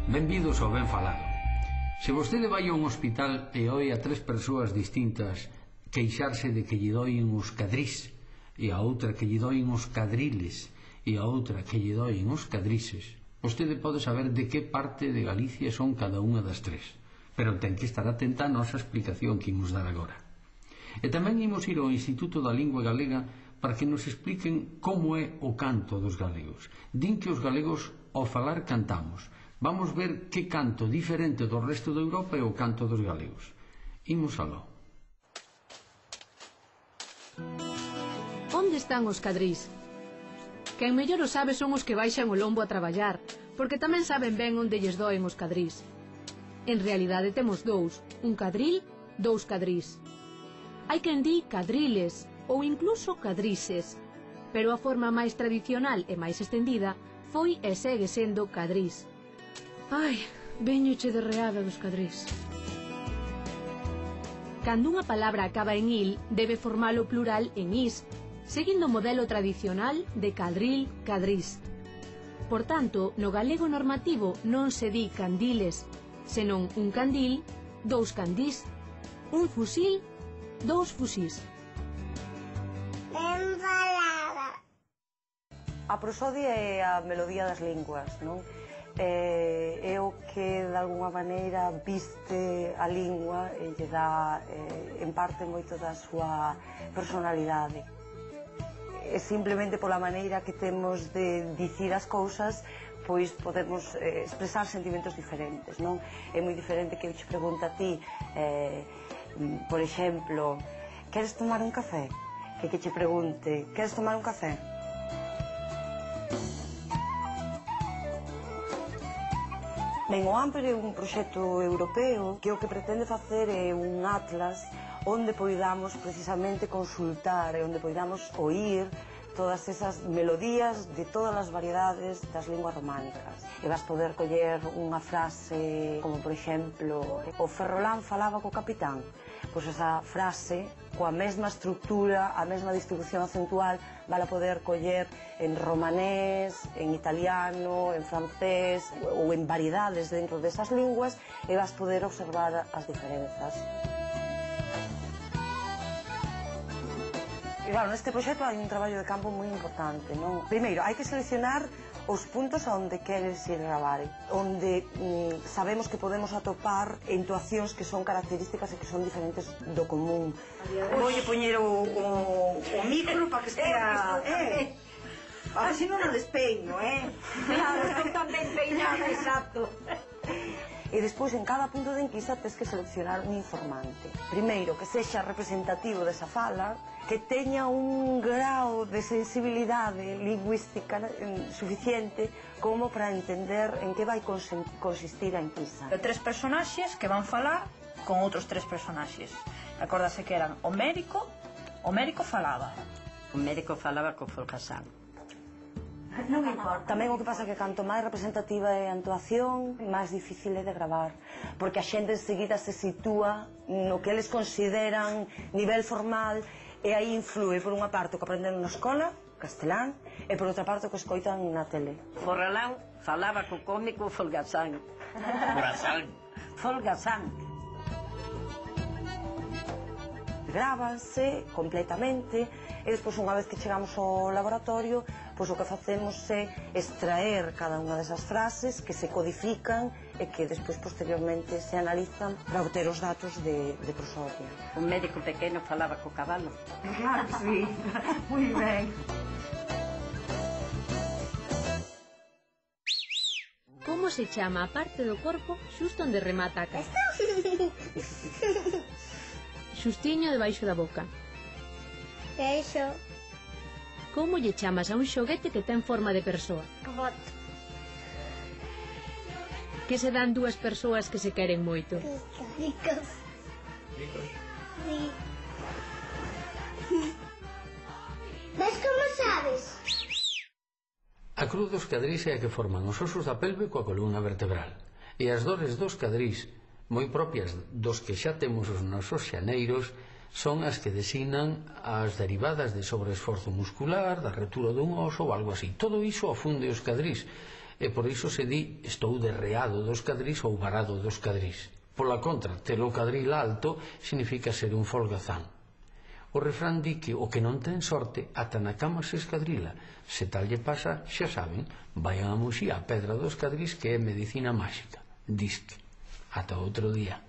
Benvidos ao Ben Falado. Se vostede vai a un hospital e oi a tres persoas distintas queixarse de que lle doen os cadrís, e a outra que lle doen os cadriles, e a outra que lle doen os cadrises, vostede pode saber de que parte de Galicia son cada unha das tres, pero ten que estar atenta a nosa explicación que imos dar agora. E tamén imos ir ao Instituto da Lingua Galega para que nos expliquen como é o canto dos galegos. Din que os galegos ao falar cantamos. Vamos ver que canto diferente do resto de Europa é o canto dos galegos. Imos aló. Onde están os cadrís? Quen mellor o sabe son os que baixan o lombo a traballar, porque tamén saben ben onde lles doen os cadrís. En realidade temos dous, un cadril, dous cadrís. Hai quen di cadriles ou incluso cadrises, pero a forma máis tradicional e máis estendida foi e segue sendo cadrís. Ai, veñoche de reada dos cadrís. Cando unha palabra acaba en il, debe formalo plural en is, seguindo o modelo tradicional de cadril, cadrís. Por tanto, no galego normativo non se di candiles, senón un candil, dous candís, un fusil, dous fusís. Ben falada. A prosodia é a melodía das linguas, non? É o que de alguna maneira viste a lingua e lle dá en parte moito da súa personalidade. É simplemente pola maneira que temos de dicir as cousas, pois podemos expresar sentimentos diferentes, non? É moi diferente que eu te pregunte a ti, por exemplo, queres tomar un café? Que te pregunte, queres tomar un café? Ben, o AMPER é un proxecto europeo que o que pretende facer é un atlas onde poidamos precisamente consultar e onde poidamos oír todas esas melodías de todas as variedades das linguas románicas. E vas poder coller unha frase como, por exemplo, o ferrolán falaba co capitán. Pois esa frase, coa mesma estructura, a mesma distribución acentual, vai a poder coller en romanés, en italiano, en francés ou en variedades dentro desas linguas e vas poder observar as diferenzas. E claro, neste proxecto hai un traballo de campo moi importante, non? Primeiro, hai que seleccionar os puntos onde queres ir gravar, onde sabemos que podemos atopar entoacións que son características e que son diferentes do común. Voulle poñer o micro para que estea... A ver se non o despeino, Claro, estou tan ben peinada, exacto. E despois, en cada punto de enquisa, tens que seleccionar un informante. Primeiro, que sexa representativo desa fala, que teña un grao de sensibilidade lingüística suficiente como para entender en que vai consistir a enquisa. Tres personaxes que van falar con outros tres personaxes. Acórdase que eran o médico falaba. O médico falaba co folgasán. Non importa. Tamén o que pasa é que canto máis representativa é a entoación, máis difícil é de gravar, porque a xente enseguida se sitúa no que eles consideran nivel formal e aí influe por unha parte o que aprenden na escola, castelán, e por outra parte o que escoitan na tele. Forralán falaba co cómico folgasán. Corazán. Folgasán. Grábanse completamente e despois, unha vez que chegamos ao laboratorio, pois o que facemos é extraer cada unha desas frases que se codifican e que despois posteriormente se analizan para obter os datos de prosodia. Un médico pequeno falaba co cabalo. Claro que sí, moi ben. Como se chama a parte do corpo xusto onde remata a cara? Xustiño debaixo da boca. Eso. Como lle chamas a un xoguete que ten forma de persoa? Robot. Que se dan dúas persoas que se queren moito? Ricos. Sí. ¿Ves como sabes? A cruz dos cadrís é a que forman os osos da pelve coa columna vertebral. E as dores dos cadrís, moi propias dos que xa temos os nosos xaneiros, son as que designan as derivadas de sobreesforzo muscular, da retura dun oso ou algo así. Todo iso afunde os cadrís e por iso se di estou derreado dos cadrís ou varado dos cadrís. Pola contra, ter o cadril alto significa ser un folgazán. O refrán di que o que non ten sorte ata na cama se escadrila. Se tal lle pasa, xa saben, vayan a Muxía a Pedra dos Cadrís, que é medicina máxica. Disque. Ata outro día.